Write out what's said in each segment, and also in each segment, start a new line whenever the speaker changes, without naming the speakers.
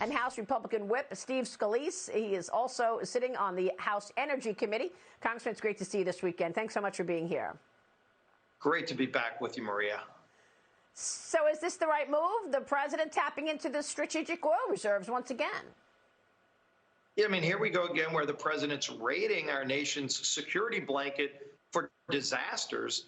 and House Republican Whip Steve Scalise. He is also sitting on the House Energy Committee. Congressman, it's great to see you this weekend. Thanks so much for being here.
Great to be back with you, Maria.
So is this the right move? The president tapping into the strategic oil reserves once again?
Yeah, I mean, here we go again, where the president's raiding our nation's security blanket for disasters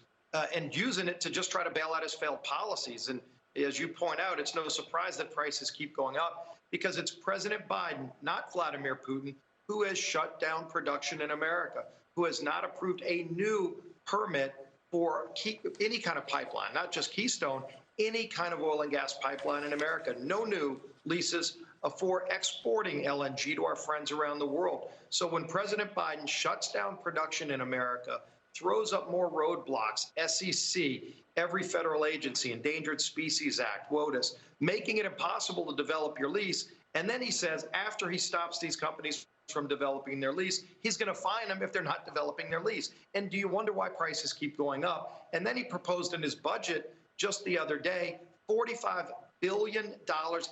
and using it to just try to bail out his failed policies. And as you point out, it's no surprise that prices keep going up because it's President Biden, not Vladimir Putin, who has shut down production in America, who has not approved a new permit for any kind of pipeline, not just Keystone, any kind of oil and gas pipeline in America. No new leases for exporting LNG to our friends around the world. So when President Biden shuts down production in America, throws up more roadblocks, SEC, every federal agency, Endangered Species Act, WOTUS, making it impossible to develop your lease, and then he says after he stops these companies from developing their lease, he's going to fine them if they're not developing their lease. And do you wonder why prices keep going up? And then he proposed in his budget just the other day $45 billion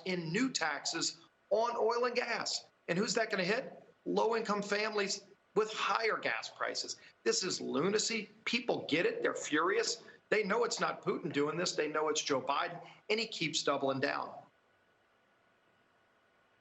in new taxes on oil and gas. And who's that going to hit? Low-income families with higher gas prices. This is lunacy. People get it. They're furious. They know it's not Putin doing this. They know it's Joe Biden, and he keeps doubling down.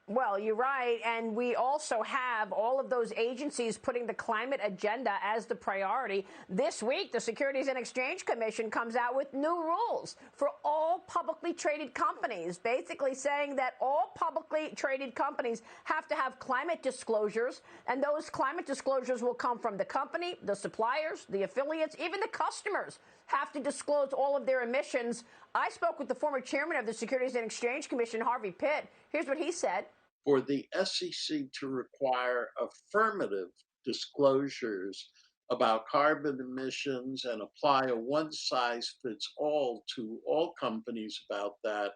Well, you're right. And we also have all of those agencies putting the climate agenda as the priority. This week, the Securities and Exchange Commission comes out with new rules for all publicly traded companies, basically saying that all publicly traded companies have to have climate disclosures. And those climate disclosures will come from the company, the suppliers, the affiliates, even the customers have to disclose all of their emissions. I spoke with the former chairman of the Securities and Exchange Commission, Harvey Pitt. Here's what he said.
For the SEC to require affirmative disclosures about carbon emissions and apply a one-size-fits-all to all companies about that,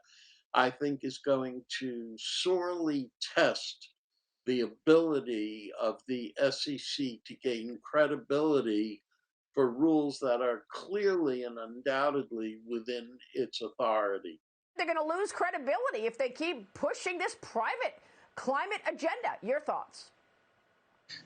I think is going to sorely test the ability of the SEC to gain credibility for rules that are clearly and undoubtedly within its authority.
They're going to lose credibility if they keep pushing this private climate agenda. Your thoughts?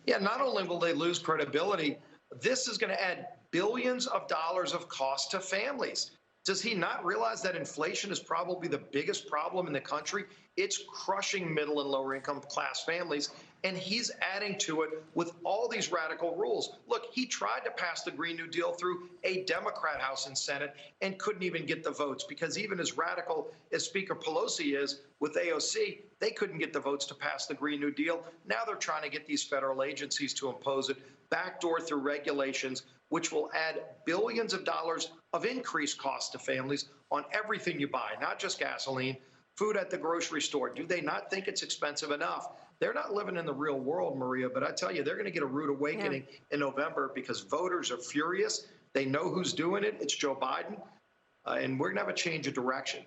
Yeah, not only will they lose credibility, this is going to add billions of dollars of cost to families. Does he not realize that inflation is probably the biggest problem in the country? It's crushing middle and lower income class families, and he's adding to it with all these radical rules. Look, he tried to pass the Green New Deal through a Democrat House and Senate and couldn't even get the votes because even as radical as Speaker Pelosi is with AOC, they couldn't get the votes to pass the Green New Deal. Now they're trying to get these federal agencies to impose it, backdoor through regulations, which will add billions of dollars of increased costs to families on everything you buy, not just gasoline, food at the grocery store. Do they not think it's expensive enough? They're not living in the real world, Maria, but I tell you, they're going to get a rude awakening in November because voters are furious. They know who's doing it. It's Joe Biden, and we're going to have a change of direction.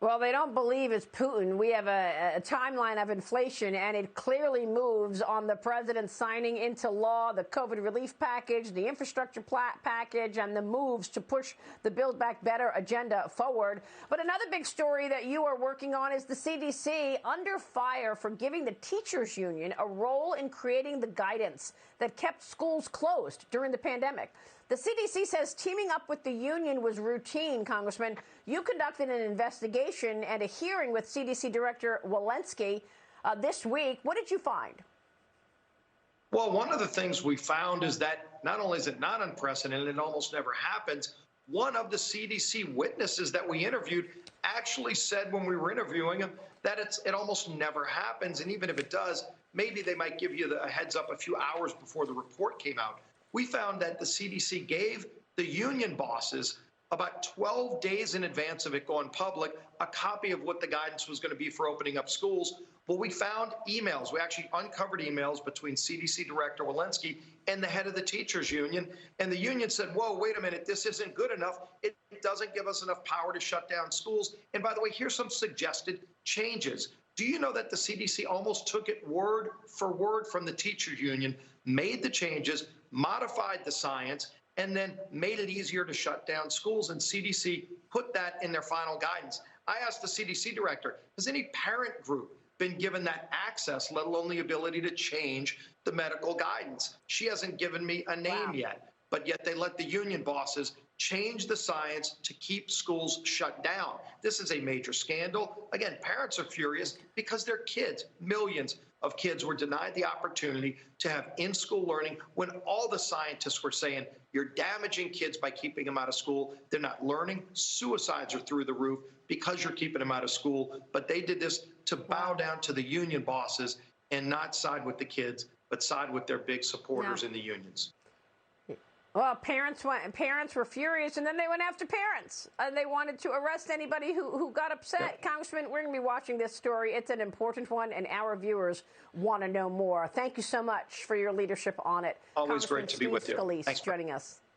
Well, they don't believe it's Putin. We have a timeline of inflation, and it clearly moves on the president signing into law the COVID relief package, the infrastructure package, and the moves to push the Build Back Better agenda forward. But another big story that you are working on is the CDC under fire for giving the teachers union a role in creating the guidance that kept schools closed during the pandemic. The CDC says teaming up with the union was routine, Congressman. You conducted an investigation and a hearing with CDC Director Walensky this week. What did you find?
Well, one of the things we found is that not only is it not unprecedented, it almost never happens. One of the CDC witnesses that we interviewed actually said when we were interviewing him that it almost never happens. And even if it does, maybe they might give you a heads up a few hours before the report came out. We found that the CDC gave the union bosses about 12 days in advance of it going public a copy of what the guidance was going to be for opening up schools. Well, we found emails. We actually uncovered emails between CDC Director Walensky and the head of the teachers union. And the union said, whoa, wait a minute, this isn't good enough. It doesn't give us enough power to shut down schools. And by the way, here's some suggested changes. Do you know that the CDC almost took it word for word from the teachers union, made the changes, modified the science, and then made it easier to shut down schools, and CDC put that in their final guidance. I asked the CDC director, has any parent group been given that access, let alone the ability to change the medical guidance? She hasn't given me a name yet, but yet they let the union bosses change the science to keep schools shut down. This is a major scandal. Again, parents are furious because their kids, millions of kids, were denied the opportunity to have in-school learning when all the scientists were saying you're damaging kids by keeping them out of school. They're not learning. Suicides are through the roof because you're keeping them out of school. But they did this to bow down to the union bosses and not side with the kids, but side with their big supporters in the unions.
Well, parents were furious, and then they went after parents. They wanted to arrest anybody who got upset. Yep. Congressman, we're going to be watching this story. It's an important one, and our viewers want to know more. Thank you so much for your leadership on it.
Always great to be with you.
Scalise
Thanks,
joining us.